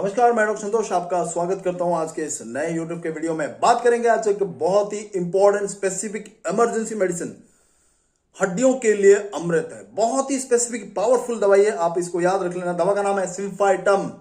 नमस्कार, मैं डॉक्टर संतोष आपका स्वागत करता हूं आज के इस नए यूट्यूब के वीडियो में। बात करेंगे आज एक बहुत ही इंपॉर्टेंट स्पेसिफिक इमरजेंसी मेडिसिन, हड्डियों के लिए अमृत है। बहुत ही स्पेसिफिक पावरफुल दवाई है, आप इसको याद रख लेना। दवा का नाम है सिम्फाइटम।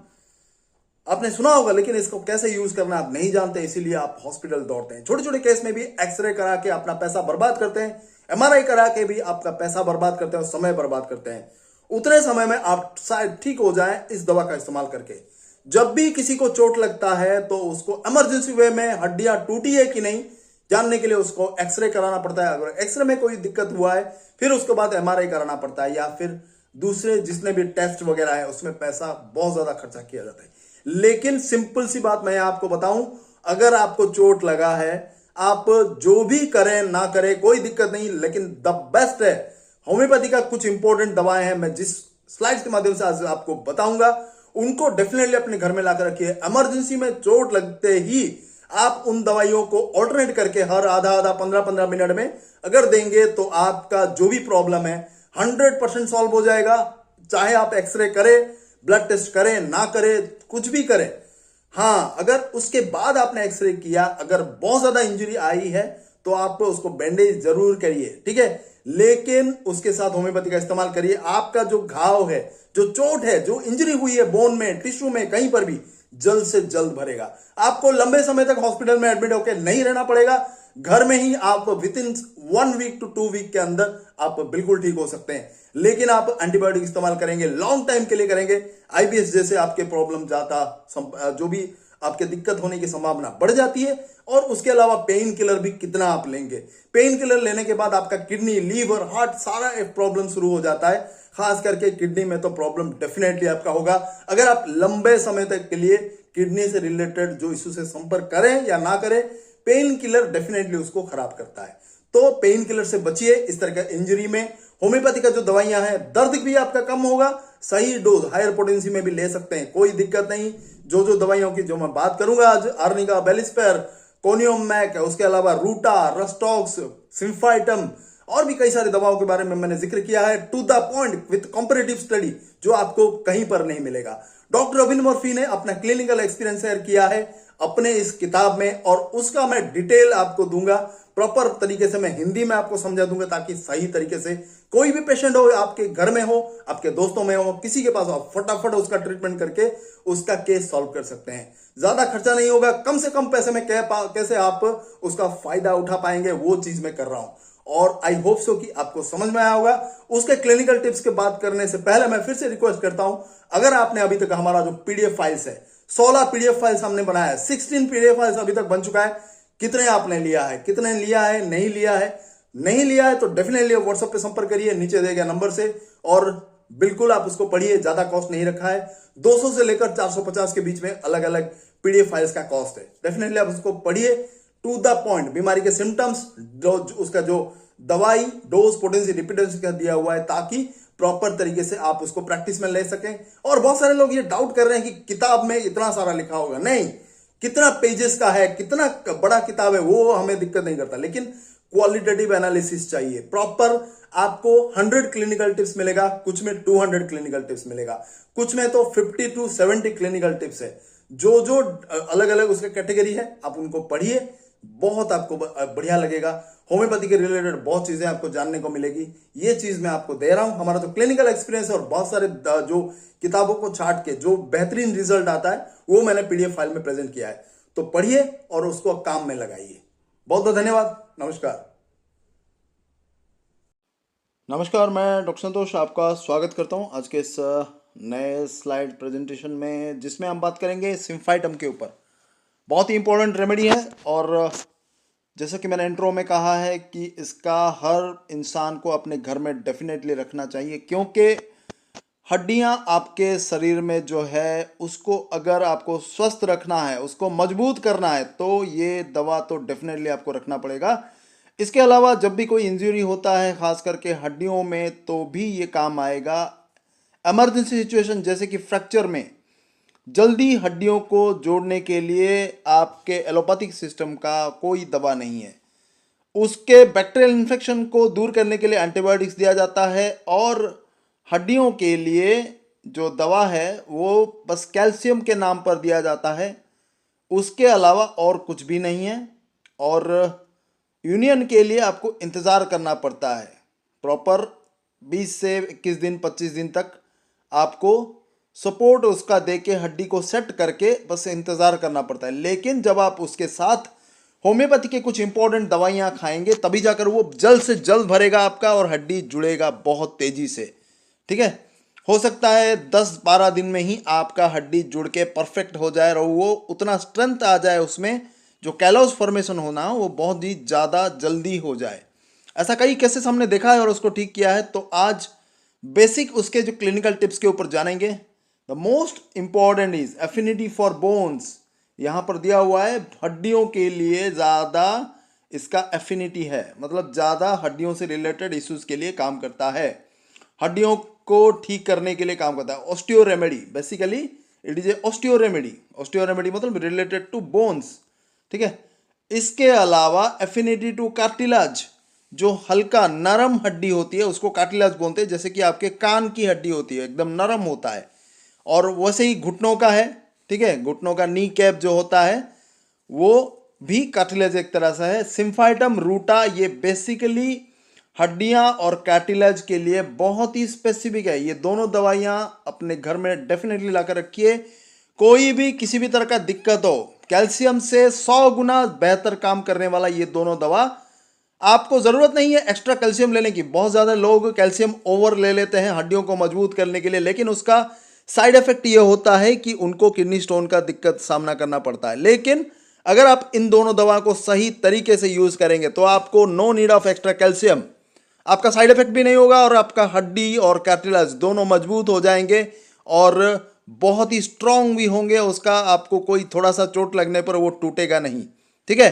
आपने सुना होगा, लेकिन इसको कैसे यूज करना आप नहीं जानते, इसीलिए आप हॉस्पिटल दौड़ते हैं। छोटे छोटे केस में भी एक्सरे करा के अपना पैसा बर्बाद करते हैं, एमआरआई करा के भी आपका पैसा बर्बाद करते हैं और समय बर्बाद करते हैं। उतने समय में आप शायद ठीक हो जाएं इस दवा का इस्तेमाल करके। जब भी किसी को चोट लगता है तो उसको इमरजेंसी वे में हड्डियां टूटी है कि नहीं जानने के लिए उसको एक्सरे कराना पड़ता है। अगर एक्सरे में कोई दिक्कत हुआ है फिर उसके बाद एमआरआई कराना पड़ता है, या फिर दूसरे जितने भी टेस्ट वगैरह है उसमें पैसा बहुत ज्यादा खर्चा किया जाता है। लेकिन सिंपल सी बात मैं आपको बताऊं, अगर आपको चोट लगा है, आप जो भी करें ना करें कोई दिक्कत नहीं, लेकिन द बेस्ट है होम्योपैथी का। कुछ इंपॉर्टेंट दवाएं हैं, मैं जिस स्लाइड्स के माध्यम से आज आपको बताऊंगा उनको डेफिनेटली अपने घर में लाकर रखिए। इमरजेंसी में चोट लगते ही आप उन दवाइयों को ऑल्टरनेट करके हर आधा आधा 15-15 मिनट में अगर देंगे तो आपका जो भी प्रॉब्लम है 100% सॉल्व हो जाएगा। चाहे आप एक्सरे करें, ब्लड टेस्ट करें, ना करें, कुछ भी करें। हाँ, अगर उसके बाद आपने एक्सरे किया, अगर बहुत ज्यादा इंजरी आई है तो आप उसको बैंडेज जरूर करिए, ठीक है। लेकिन उसके साथ होम्योपैथी का इस्तेमाल करिए। आपका जो घाव है, जो चोट है, जो इंजरी हुई है बोन में, टिश्यू में, कहीं पर भी जल्द से जल्द भरेगा। आपको लंबे समय तक हॉस्पिटल में एडमिट होकर नहीं रहना पड़ेगा। घर में ही आप within 1 week to 2 week के अंदर आप बिल्कुल ठीक हो सकते हैं। लेकिन आप एंटीबायोटिक इस्तेमाल करेंगे, लॉन्ग टाइम के लिए करेंगे, आईबीएस जैसे आपके प्रॉब्लम जाता जो भी आपके दिक्कत होने की संभावना बढ़ जाती है। और उसके अलावा पेन किलर भी कितना आप लेंगे। पेन किलर लेने के बाद आपका किडनी, लीवर, हार्ट सारा एक प्रॉब्लम शुरू हो जाता है। खास करके किडनी में तो प्रॉब्लम डेफिनेटली आपका होगा। अगर आप लंबे समय तक के लिए किडनी से रिलेटेड जो इश्यू से संपर्क करें या ना करें, पेन किलर डेफिनेटली उसको खराब करता है। तो पेन किलर से बचिए। इस तरह का इंजरी में होम्योपैथी का जो दवाइयां हैं, दर्द भी आपका कम होगा। सही डोज हायर पोटेंसी में भी ले सकते हैं, कोई दिक्कत नहीं। जो दवाइयों की जो मैं बात करूंगा आज, आर्निका, बेलिस्पेर, कोनियम मैक, उसके अलावा रूटा, रस्टॉक्स, सिम्फाइटम और भी कई सारी दवाओं के बारे में मैंने जिक्र किया है, to the point with comparative study, जो आपको कहीं पर नहीं मिलेगा। डॉक्टर रविन मर्फी ने अपना क्लिनिकल एक्सपीरियंस शेयर किया है अपने इस किताब में, और उसका मैं डिटेल आपको दूंगा। प्रॉपर तरीके से मैं हिंदी में आपको समझा दूंगा, ताकि सही तरीके से कोई भी पेशेंट हो, आपके घर में हो, आपके दोस्तों में हो, किसी के पास हो, आप फटाफट उसका ट्रीटमेंट करके उसका केस सॉल्व कर सकते हैं। ज्यादा खर्चा नहीं होगा, कम से कम पैसे में कैसे आप उसका फायदा उठा पाएंगे, वो चीज मैं कर रहा हूं। और आई होप सो कि आपको समझ में आया होगा। उसके क्लिनिकल टिप्स के बात करने से पहले मैं फिर से रिक्वेस्ट करता हूं, अगर आपने अभी तक हमारा जो पीडीएफ फाइल्स है, 16 पीडीएफ फाइल्स हमने बनाया है, 16 पीडीएफ फाइल्स अभी तक बन चुका है। कितने आपने लिया है, कितने लिया है, नहीं लिया है? नहीं लिया है तो डेफिनेटली व्हाट्सएप पे संपर्क करिए, नीचे दिए गए नंबर से, और बिल्कुल आप उसको पढ़िए। ज्यादा कॉस्ट नहीं रखा है, 200 से लेकर 450 के बीच में अलग अलग पीडीएफ फाइल्स का कॉस्ट है। डेफिनेटली आप उसको पढ़िए, टू द पॉइंट, बीमारी के सिम्टम्स, उसका जो दवाई, डोज, पोटेंसी, रिपीटेंसी का दिया हुआ है, ताकि प्रॉपर तरीके से आप उसको प्रैक्टिस में ले सकें। और बहुत सारे लोग ये डाउट कर रहे हैं कि किताब में इतना सारा लिखा होगा। नहीं, कितना पेजेस का है, कितना बड़ा किताब है, वो हमें दिक्कत नहीं करता, लेकिन क्वालिटेटिव एनालिसिस चाहिए। प्रॉपर आपको 100 क्लिनिकल टिप्स मिलेगा, कुछ में 200 क्लिनिकल टिप्स मिलेगा, कुछ में तो 50 to 70 क्लिनिकल टिप्स है। जो अलग अलग उसका कैटेगरी है, आप उनको पढ़िए, बहुत आपको बढ़िया लगेगा। होम्योपैथी के रिलेटेड बहुत चीजें आपको जानने को मिलेगी। ये चीज मैं आपको दे रहा हूं, हमारा तो क्लिनिकल एक्सपीरियंस है, और बहुत सारे जो किताबों को छाट के जो बेहतरीन रिजल्ट आता है वो मैंने पीडीएफ फाइल में प्रेजेंट किया है। तो पढ़िए और उसको काम में लगाइए। बहुत बहुत धन्यवाद। नमस्कार। नमस्कार, मैं डॉक्टर संतोष आपका स्वागत करता हूं आज के इस नए स्लाइड प्रेजेंटेशन में, जिसमें हम बात करेंगे सिम्फाइटम के ऊपर। बहुत ही इंपॉर्टेंट रेमेडी है, और जैसा कि मैंने इंट्रो में कहा है कि इसका हर इंसान को अपने घर में डेफिनेटली रखना चाहिए, क्योंकि हड्डियां आपके शरीर में जो है उसको अगर आपको स्वस्थ रखना है, उसको मजबूत करना है, तो ये दवा तो डेफिनेटली आपको रखना पड़ेगा। इसके अलावा जब भी कोई इंजरी होता है, खास करके हड्डियों में, तो भी ये काम आएगा। इमरजेंसी सिचुएशन जैसे कि फ्रैक्चर में जल्दी हड्डियों को जोड़ने के लिए आपके एलोपैथिक सिस्टम का कोई दवा नहीं है। उसके बैक्टीरियल इन्फेक्शन को दूर करने के लिए एंटीबायोटिक्स दिया जाता है, और हड्डियों के लिए जो दवा है वो बस कैल्शियम के नाम पर दिया जाता है, उसके अलावा और कुछ भी नहीं है। और यूनियन के लिए आपको इंतज़ार करना पड़ता है प्रॉपर 20 से 21 दिन 25 दिन तक आपको सपोर्ट उसका दे के हड्डी को सेट करके बस इंतज़ार करना पड़ता है। लेकिन जब आप उसके साथ होम्योपैथी के कुछ इंपॉर्टेंट दवाइयाँ खाएंगे तभी जाकर वो जल्द से जल्द भरेगा आपका और हड्डी जुड़ेगा बहुत तेज़ी से। ठीक है, हो सकता है 10-12 दिन में ही आपका हड्डी जुड़ के परफेक्ट हो जाए और वो उतना स्ट्रेंथ आ जाए उसमें, जो कैलोस फॉर्मेशन होना वो बहुत ही ज़्यादा जल्दी हो जाए। ऐसा कई केसेस हमने देखा है और उसको ठीक किया है। तो आज बेसिक उसके जो क्लिनिकल टिप्स के ऊपर जानेंगे। The most important is affinity for bones. यहाँ पर दिया हुआ है हड्डियों के लिए ज़्यादा इसका एफिनिटी है, मतलब ज़्यादा हड्डियों से रिलेटेड इश्यूज के लिए काम करता है, हड्डियों को ठीक करने के लिए काम करता है। Osteo remedy, basically it is a osteo remedy. Osteo remedy मतलब रिलेटेड टू बोन्स। ठीक है, इसके अलावा एफिनिटी टू कार्टिलेज, जो हल्का नरम हड्डी होती है उसको कार्टिलेज बोलते हैं। जैसे कि आपके कान की हड्डी होती है, एकदम नरम होता है। और वैसे ही घुटनों का है, ठीक है, घुटनों का नी कैप जो होता है वो भी कार्टिलेज एक तरह से है। सिम्फाइटम रूटा, ये बेसिकली हड्डियां और कार्टिलेज के लिए बहुत ही स्पेसिफिक है। ये दोनों दवाइयां अपने घर में डेफिनेटली लाकर रखिए। कोई भी किसी भी तरह का दिक्कत हो, कैल्शियम से 100 गुना बेहतर काम करने वाला ये दोनों दवा। आपको ज़रूरत नहीं है एक्स्ट्रा कैल्शियम लेने की। बहुत ज़्यादा लोग कैल्शियम ओवर ले लेते हैं हड्डियों को मजबूत करने के लिए, लेकिन उसका साइड इफेक्ट ये होता है कि उनको किडनी स्टोन का दिक्कत सामना करना पड़ता है। लेकिन अगर आप इन दोनों दवा को सही तरीके से यूज़ करेंगे तो आपको no need of extra calcium, आपका साइड इफेक्ट भी नहीं होगा और आपका हड्डी और कार्टिलेज दोनों मजबूत हो जाएंगे और बहुत ही स्ट्रांग भी होंगे। उसका आपको कोई थोड़ा सा चोट लगने पर वो टूटेगा नहीं। ठीक है,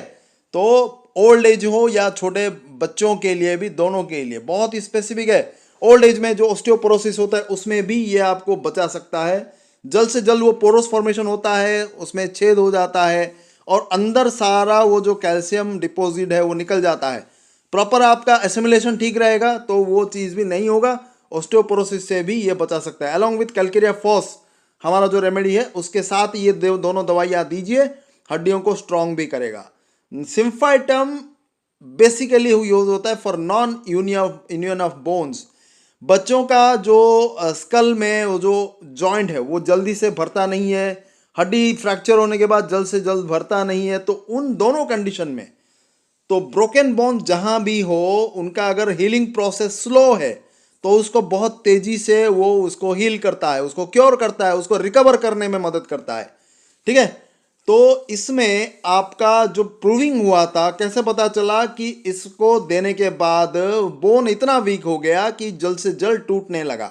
तो ओल्ड एज हो या छोटे बच्चों के लिए भी, दोनों के लिए बहुत ही स्पेसिफिक है। ओल्ड एज में जो ऑस्टियोपोरोसिस होता है उसमें भी ये आपको बचा सकता है। जल्द से जल्द वो पोरोस फॉर्मेशन होता है, उसमें छेद हो जाता है और अंदर सारा वो जो कैल्शियम डिपॉजिट है वो निकल जाता है। प्रॉपर आपका एसिमिलेशन ठीक रहेगा तो वो चीज़ भी नहीं होगा। ऑस्टियोपोरोसिस से भी ये बचा सकता है। अलॉन्ग विथ कैलकेरिया फॉस हमारा जो रेमेडी है उसके साथ ये दोनों दवाइयाँ दीजिए, हड्डियों को स्ट्रांग भी करेगा। सिम्फाइटम बेसिकली यूज होता है for non union of bones. बच्चों का जो स्कल में वो जो जॉइंट है वो जल्दी से भरता नहीं है, हड्डी फ्रैक्चर होने के बाद जल्द से जल्द भरता नहीं है। तो उन दोनों कंडीशन में, तो ब्रोकन बोन जहां भी हो, उनका अगर हीलिंग प्रोसेस स्लो है तो उसको बहुत तेजी से वो उसको हील करता है, उसको क्योर करता है, उसको रिकवर करने में मदद करता है। ठीक है, तो इसमें आपका जो प्रूविंग हुआ था, कैसे पता चला कि इसको देने के बाद बोन इतना वीक हो गया कि जल्द से जल्द टूटने लगा।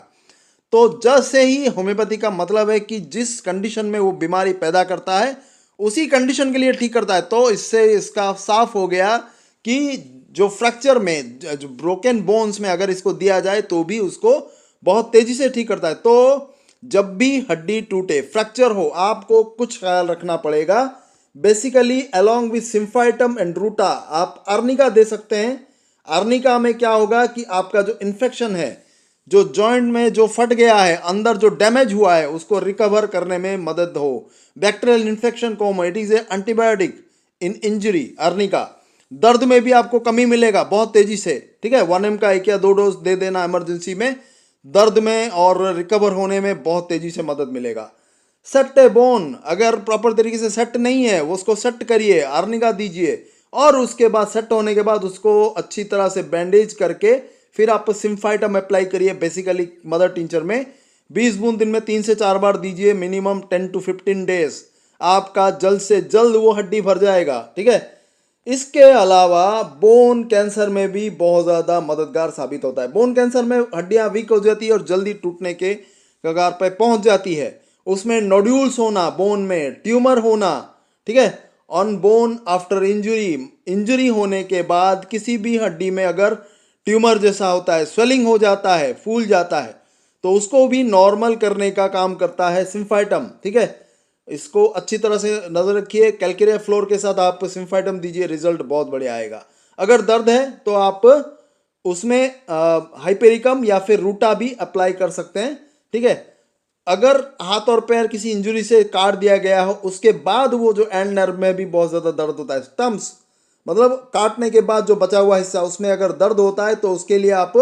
तो जैसे ही होम्योपैथी का मतलब है कि जिस कंडीशन में वो बीमारी पैदा करता है उसी कंडीशन के लिए ठीक करता है। तो इससे इसका साफ हो गया कि जो फ्रैक्चर में, जो ब्रोकन बोन्स में अगर इसको दिया जाए तो भी उसको बहुत तेजी से ठीक करता है। तो जब भी हड्डी टूटे, फ्रैक्चर हो, आपको कुछ ख्याल रखना पड़ेगा। Basically along with symphytum and ruta आप आर्निका दे सकते हैं। आर्निका में क्या होगा कि आपका जो इन्फेक्शन है, जो जॉइंट में जो फट गया है, अंदर जो डैमेज हुआ है, उसको रिकवर करने में मदद हो। बैक्टीरियल इन्फेक्शन को, it is a antibiotic in injury. Arnica दर्द में भी आपको कमी मिलेगा बहुत तेजी से। ठीक है, 1 mg का 1 या 2 डोज दे देना इमरजेंसी में, दर्द में और रिकवर होने में बहुत तेजी से मदद मिलेगा। सेट ए बोन, अगर प्रॉपर तरीके से सेट नहीं है वो उसको सेट करिए, आर्निका दीजिए और उसके बाद सेट होने के बाद उसको अच्छी तरह से बैंडेज करके फिर आप सिम्फाइटम अप्लाई करिए। बेसिकली मदर टिंचर में 20 बूंद दिन में 3 से 4 बार दीजिए, मिनिमम 10 to 15 डेज। आपका जल्द से जल्द वो हड्डी भर जाएगा। ठीक है, इसके अलावा बोन कैंसर में भी बहुत ज़्यादा मददगार साबित होता है। बोन कैंसर में हड्डियां वीक हो जाती है और जल्दी टूटने के कगार पर पहुंच जाती है। उसमें नोड्यूल्स होना, बोन में ट्यूमर होना, ठीक है, on bone after injury, injury होने के बाद किसी भी हड्डी में अगर ट्यूमर जैसा होता है, स्वेलिंग हो जाता है, फूल जाता है, तो उसको भी नॉर्मल करने का काम करता है सिम्फाइटम। ठीक है, इसको अच्छी तरह से नजर रखिए। कैलकेरिया फ्लोर के साथ आप सिम्फाइटम दीजिए, रिजल्ट बहुत बढ़िया आएगा। अगर दर्द है तो आप उसमें हाइपेरिकम या फिर रूटा भी अप्लाई कर सकते हैं। ठीक है, अगर हाथ और पैर किसी इंजरी से काट दिया गया हो, उसके बाद वो जो एंड नर्व में भी बहुत ज़्यादा दर्द होता है, स्टम्प्स मतलब काटने के बाद जो बचा हुआ हिस्सा, उसमें अगर दर्द होता है तो उसके लिए आप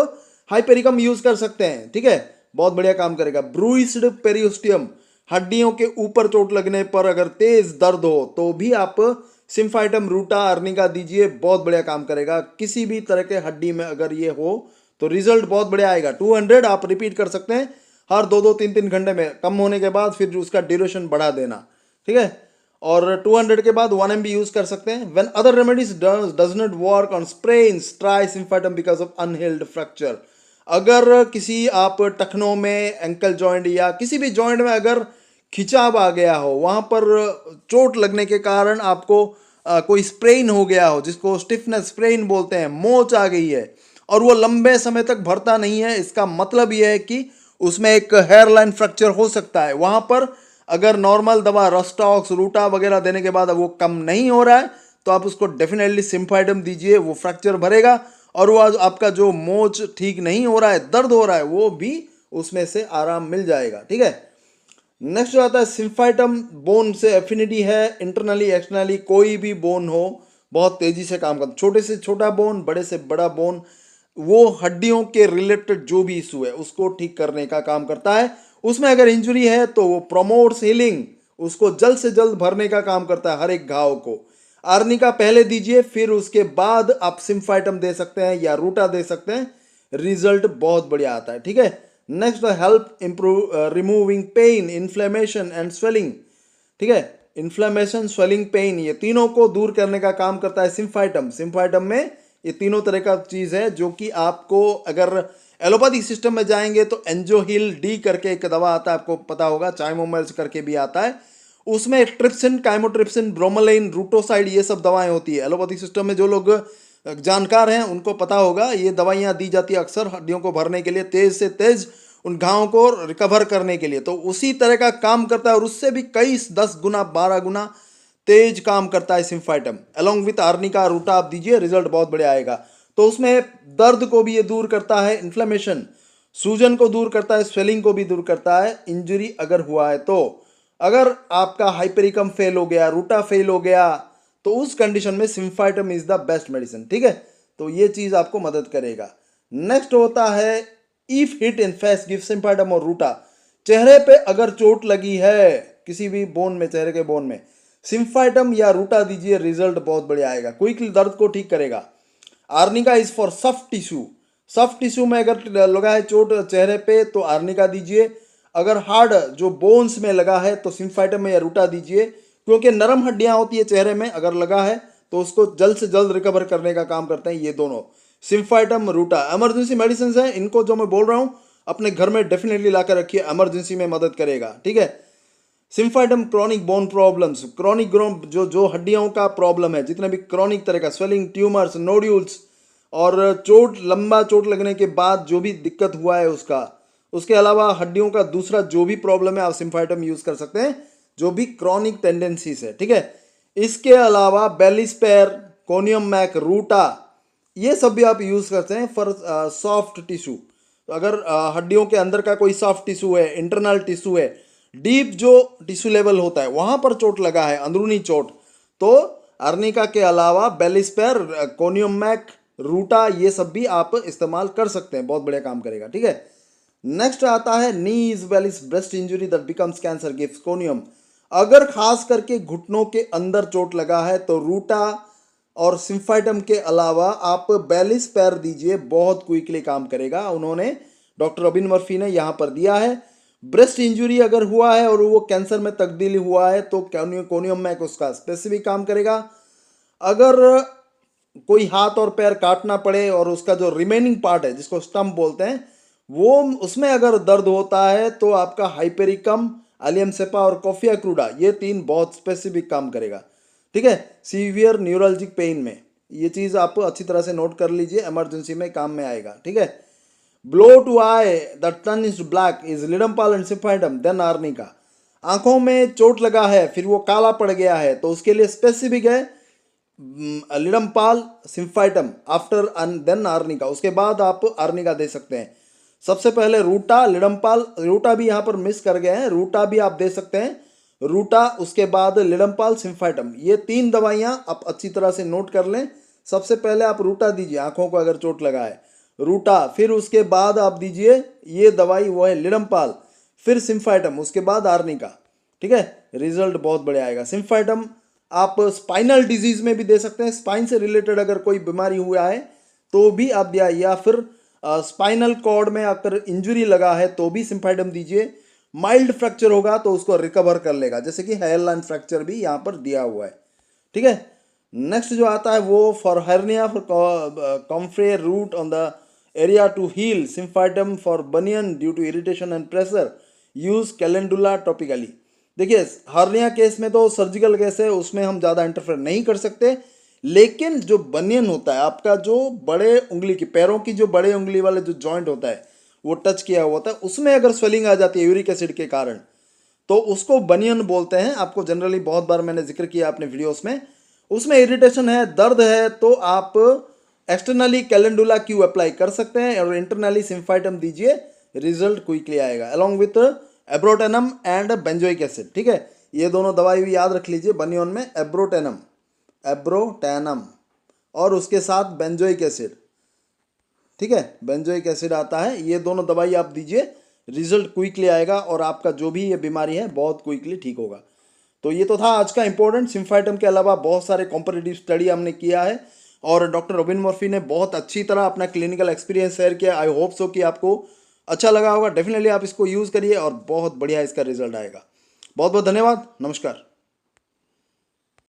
हाइपेरिकम यूज कर सकते हैं। ठीक है, बहुत बढ़िया काम करेगा। ब्रूइस्ड पेरियोस्टियम, हड्डियों के ऊपर चोट लगने पर अगर तेज दर्द हो तो भी आप सिम्फाइटम रूटा अर्निका दीजिए, बहुत बढ़िया काम करेगा। किसी भी तरह के हड्डी में अगर ये हो तो रिजल्ट बहुत बढ़िया आएगा। 200 आप रिपीट कर सकते हैं हर 2-2 3-3 घंटे में। कम होने के बाद फिर उसका ड्यूरेशन बढ़ा देना। ठीक है, और 200 के बाद 1 MB यूज कर सकते हैं। When other remedies does not work on sprains, try symphytum because of unhealed fracture. अगर किसी आप टखनों में, एंकल जॉइंट या किसी भी जॉइंट में अगर खिंचाव आ गया हो, वहां पर चोट लगने के कारण आपको कोई स्प्रेन हो गया हो, जिसको स्टिफनेस स्प्रेन बोलते हैं, मोच आ गई है और वो लंबे समय तक भरता नहीं है, इसका मतलब यह है कि उसमें एक हेयरलाइन फ्रैक्चर हो सकता है। वहां पर अगर नॉर्मल दवा रस्टॉक्स, रूटा वगैरह देने के बाद वो कम नहीं हो रहा है तो आप उसको डेफिनेटली सिम्फाइटम दीजिए, वो फ्रैक्चर भरेगा और वो आपका जो मोच ठीक नहीं हो रहा है, दर्द हो रहा है, वो भी उसमें से आराम मिल जाएगा। ठीक है, नेक्स्ट जो आता है सिम्फाइटम बोन से एफिनिटी है, इंटरनली एक्सटर्नली कोई भी बोन हो बहुत तेजी से काम करता है। छोटे से छोटा बोन, बड़े से बड़ा बोन, वो हड्डियों के रिलेटेड जो भी इशू है उसको ठीक करने का काम करता है। उसमें अगर इंजरी है तो वो प्रोमोट्स हीलिंग, उसको जल्द से जल्द भरने का काम करता है हर एक घाव को। आर्निका पहले दीजिए, फिर उसके बाद आप सिम्फाइटम दे सकते हैं या रूटा दे सकते हैं, रिजल्ट बहुत बढ़िया आता है। ठीक है, next help improve removing pain, inflammation and swelling. ठीक है, इन्फ्लेमेशन, स्वेलिंग, पेन, ये तीनों को दूर करने का काम करता है सिम्फाइटम। सिम्फाइटम में ये तीनों तरह का चीज है जो कि आपको, अगर एलोपैथिक सिस्टम में जाएंगे तो एंजोहिल डी करके एक दवा आता है, आपको पता होगा, चाइमोमेल्स करके भी आता है। उसमें ट्रिप्सिन, काइमोट्रिप्सिन, ब्रोमोलाइन, रूटोसाइड, ये सब दवाएं होती है। एलोपैथिक सिस्टम में जो लोग जानकार हैं उनको पता होगा, ये दवाइयाँ दी जाती है अक्सर हड्डियों को भरने के लिए, तेज से तेज उन घावों को रिकवर करने के लिए। तो उसी तरह का काम करता है और उससे भी कई 10 गुना 12 गुना तेज काम करता है सिम्फाइटम। अलोंग विथ आर्निका रूटा आप दीजिए, रिजल्ट बहुत बढ़िया आएगा। तो उसमें दर्द को भी ये दूर करता है, इन्फ्लेमेशन, सूजन को दूर करता है, स्वेलिंग को भी दूर करता है। इंजरी अगर हुआ है तो, अगर आपका हाइपेरिकम फेल हो गया, रूटा फेल हो गया, तो उस कंडीशन में symphytum is the best medicine. ठीक है, तो ये चीज आपको मदद करेगा। नेक्स्ट होता है if hit in face give symphytum और रूटा। चेहरे पे अगर चोट लगी है किसी भी बोन में, चेहरे के बोन में, सिम्फाइटम या रूटा दीजिए, रिजल्ट बहुत बढ़िया आएगा, क्विकली दर्द को ठीक करेगा। Arnica is for soft tissue, soft tissue में अगर लगा है चोट चेहरे पे तो आर्निका दीजिए। अगर हार्ड जो बोन्स में लगा है तो सिम्फाइटम में या रूटा दीजिए, क्योंकि नरम हड्डियां होती है चेहरे में, अगर लगा है तो उसको जल्द से जल्द रिकवर करने का काम करते हैं ये दोनों, सिम्फाइटम, रूटा। इमरजेंसी मेडिसिन है, इनको जो मैं बोल रहा हूँ अपने घर में डेफिनेटली ला कर रखिए, इमरजेंसी में मदद करेगा। ठीक है, symphytum chronic bone problems, chronic जो जो हड्डियों का प्रॉब्लम है, जितने भी क्रॉनिक तरह का स्वेलिंग, ट्यूमर्स, नोड्यूल्स और चोट, लंबा चोट लगने के बाद जो भी दिक्कत हुआ है उसका, उसके अलावा हड्डियों का दूसरा जो भी प्रॉब्लम है आप सिम्फाइटम यूज कर सकते हैं, जो भी क्रॉनिक टेंडेंसीज है। ठीक है, इसके अलावा बेलिस्पेर, कोनियम मैक, रूटा, ये सब भी आप यूज करते हैं फॉर सॉफ्ट टिश्यू। तो अगर हड्डियों के अंदर का कोई सॉफ्ट टिश्यू है, इंटरनल टिश्यू है, डीप जो टिश्यू लेवल होता है वहां पर चोट लगा है, अंदरूनी चोट, तो अर्निका के अलावा बेलिस्पेर, कोनियम मैक, रूटा, ये सब भी आप इस्तेमाल कर सकते हैं, बहुत बढ़िया काम करेगा। ठीक है, नेक्स्ट आता है नीज वेलिस breast injury that becomes cancer gives conium. अगर खास करके घुटनों के अंदर चोट लगा है तो रूटा और सिम्फाइटम के अलावा आप बेलिस पैर दीजिए, बहुत क्विकली काम करेगा। उन्होंने, डॉक्टर रॉबिन मर्फी ने यहाँ पर दिया है। ब्रेस्ट इंजरी अगर हुआ है और वो कैंसर में तब्दील हुआ है तो कोनियम मैक उसका स्पेसिफिक काम करेगा। अगर कोई हाथ और पैर काटना पड़े और उसका जो रिमेनिंग पार्ट है जिसको स्टम्प बोलते हैं, वो उसमें अगर दर्द होता है तो आपका हाइपेरिकम, एलियम सेपा और कॉफिया क्रूडा, ये तीन बहुत स्पेसिफिक काम करेगा। ठीक है, सीवियर न्यूरोलॉजिक पेन में ये चीज आप अच्छी तरह से नोट कर लीजिए, इमरजेंसी में काम में आएगा। ठीक है, blow to eye that turn is black is ledum pal and symphytum then arnica. आंखों में चोट लगा है फिर वो काला पड़ गया है तो उसके लिए स्पेसिफिक है लिडमपाल, सिम्फाइटम आफ्टर देन आर्निका, उसके बाद आप आर्निका दे सकते हैं। सबसे पहले रूटा, लिडम्पाल, रूटा भी यहाँ पर मिस कर गए हैं, रूटा भी आप दे सकते हैं, रूटा, उसके बाद लिडम्पाल, सिम्फाइटम, ये 3 दवाइयाँ आप अच्छी तरह से नोट कर लें। सबसे पहले आप रूटा दीजिए आंखों को अगर चोट लगा है, रूटा, फिर उसके बाद आप दीजिए ये दवाई वो है लिडम्पाल, फिर सिम्फाइटम, उसके बाद आर्निका। ठीक है, रिजल्ट बहुत बढ़िया आएगा। सिम्फाइटम आप स्पाइनल डिजीज में भी दे सकते हैं, स्पाइन से रिलेटेड अगर कोई बीमारी हुआ है तो भी आप दिया, या फिर स्पाइनल कॉर्ड में अगर इंजुरी लगा है तो भी सिम्फाइटम दीजिए। माइल्ड फ्रैक्चर होगा तो उसको रिकवर कर लेगा, जैसे कि हेयरलाइन फ्रैक्चर भी यहाँ पर दिया हुआ है। ठीक है, नेक्स्ट जो आता है वो for hernia, for comfrey root on the area to heal, symphytum for bunion due to irritation and pressure, use calendula topically. देखिए हर्निया केस में तो सर्जिकल केस है, उसमें हम ज़्यादा इंटरफेयर नहीं कर सकते, लेकिन जो बनियन होता है आपका, जो बड़े उंगली की, पैरों की जो बड़े उंगली वाले जो जॉइंट होता है वो टच किया हुआ होता है, उसमें अगर स्वेलिंग आ जाती है यूरिक एसिड के कारण तो उसको बनियन बोलते हैं। आपको जनरली बहुत बार मैंने जिक्र किया अपने वीडियोस में, उसमें इरिटेशन है, दर्द है, तो आप एक्सटर्नली कैलेंडुला क्यू अप्लाई कर सकते हैं और इंटरनली सिम्फाइटम दीजिए, रिजल्ट क्विकली आएगा, along with abrotanum and benzoic acid. ठीक है, ये दोनों दवाई भी याद रख लीजिए, बनियन में एब्रोटेनम, एब्रोटेनम और उसके साथ बेंजोइक एसिड। ठीक है, बेंजोइक एसिड आता है, ये दोनों दवाई आप दीजिए, रिजल्ट क्विकली आएगा और आपका जो भी ये बीमारी है बहुत क्विकली ठीक होगा। तो ये तो था आज का इंपॉर्टेंट। सिम्फाइटम के अलावा बहुत सारे कॉम्पिटिटिव स्टडी हमने किया है और डॉक्टर रॉबिन मर्फी ने बहुत अच्छी तरह अपना क्लिनिकल एक्सपीरियंस शेयर किया। आई होप सो कि आपको अच्छा लगा होगा। डेफिनेटली आप इसको यूज़ करिए और बहुत बढ़िया इसका रिजल्ट आएगा। बहुत बहुत धन्यवाद, नमस्कार।